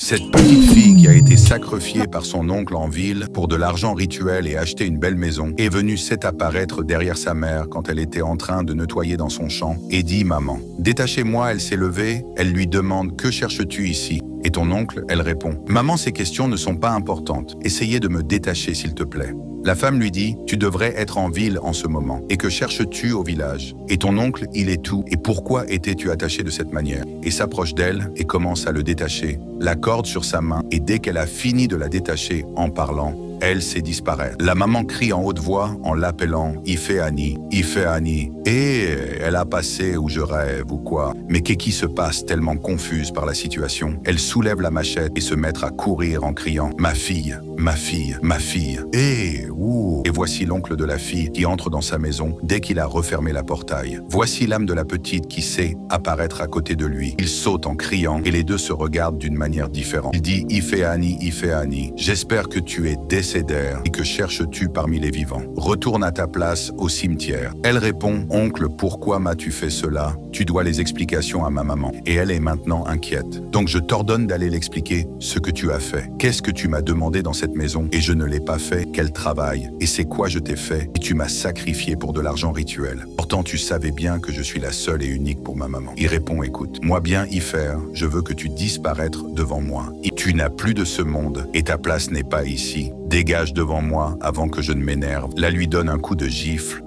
Cette petite fille qui a été sacrifiée par son oncle en ville pour de l'argent rituel et acheter une belle maison est venue s'apparaître derrière sa mère quand elle était en train de nettoyer dans son champ et dit « Maman, détachez-moi », elle s'est levée, elle lui demande « Que cherches-tu ici ?» Et ton oncle, elle répond « Maman, ces questions ne sont pas importantes, essayez de me détacher s'il te plaît ». La femme lui dit « Tu devrais être en ville en ce moment, et que cherches-tu au village ?» Et ton oncle, il est tout, et pourquoi étais-tu attaché de cette manière? Et s'approche d'elle et commence à le détacher, la corde sur sa main, et dès qu'elle a fini de la détacher en parlant, elle sait disparaître. La maman crie en haute voix en l'appelant « Ifeanyi, Ifeanyi ». Et elle a passé où je rêve ou quoi. Mais qu'est-ce qui se passe tellement confuse par la situation? Elle soulève la machette et se met à courir en criant « Ma fille, ma fille, ma fille ». Et voici l'oncle de la fille qui entre dans sa maison dès qu'il a refermé la portail. Voici l'âme de la petite qui sait apparaître à côté de lui. Il saute en criant et les deux se regardent d'une manière différente. Il dit « Ifeanyi, Ifeanyi, j'espère que tu es décédé et que cherches-tu parmi les vivants? Retourne à ta place au cimetière. » Elle répond « Oncle, pourquoi m'as-tu fait cela? Tu dois les explications à ma maman. » Et elle est maintenant inquiète. Donc je t'ordonne d'aller l'expliquer ce que tu as fait. Qu'est-ce que tu m'as demandé dans cette maison et je ne l'ai pas fait? Quel travail? Et c'est quoi je t'ai fait? Et tu m'as sacrifié pour de l'argent rituel. Pourtant tu savais bien que je suis la seule et unique pour ma maman. Il répond « Écoute, moi bien Ifer, je veux que tu disparaîtres devant moi. Et tu n'as plus de ce monde et ta place n'est pas ici. Dégage devant moi avant que je ne m'énerve. » La lui donne un coup de gifle.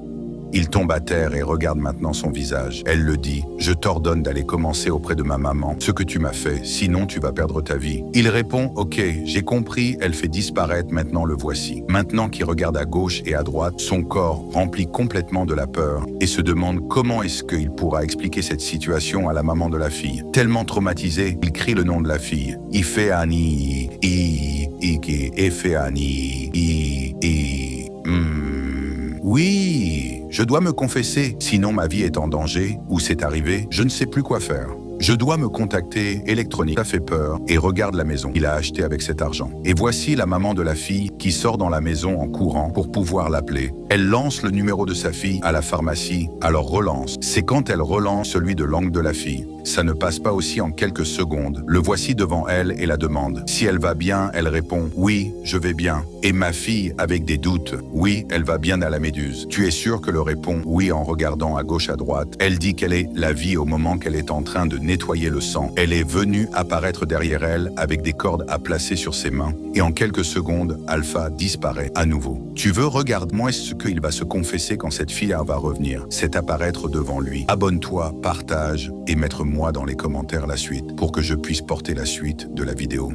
Il tombe à terre et regarde maintenant son visage. Elle le dit « Je t'ordonne d'aller commencer auprès de ma maman ce que tu m'as fait, sinon tu vas perdre ta vie. » Il répond « Ok, j'ai compris, elle fait disparaître, maintenant le voici. » Maintenant qu'il regarde à gauche et à droite, son corps rempli complètement de la peur et se demande comment est-ce qu'il pourra expliquer cette situation à la maman de la fille. Tellement traumatisé, il crie le nom de la fille. « Ifeanyi, Ifeanyi, Oui, je dois me confesser, sinon ma vie est en danger, ou c'est arrivé, je ne sais plus quoi faire. Je dois me contacter électronique. Ça fait peur et regarde la maison qu'il a achetée avec cet argent. Et voici la maman de la fille qui sort dans la maison en courant pour pouvoir l'appeler. Elle lance le numéro de sa fille à la pharmacie, alors relance. C'est quand elle relance celui de l'oncle de la fille. Ça ne passe pas aussi en quelques secondes. Le voici devant elle et la demande. Si elle va bien, elle répond « Oui, je vais bien ». Et ma fille, avec des doutes, « Oui, elle va bien à la Méduse ». Tu es sûr que le répond « Oui » en regardant à gauche à droite. Elle dit qu'elle est la vie au moment qu'elle est en train de nettoyer le sang. Elle est venue apparaître derrière elle avec des cordes à placer sur ses mains. Et en quelques secondes, Alpha disparaît à nouveau. Tu veux, regarde-moi ce qu'il va se confesser quand cette fille va revenir. C'est apparaître devant lui. Abonne-toi, partage et mettre moi dans les commentaires la suite pour que je puisse porter la suite de la vidéo.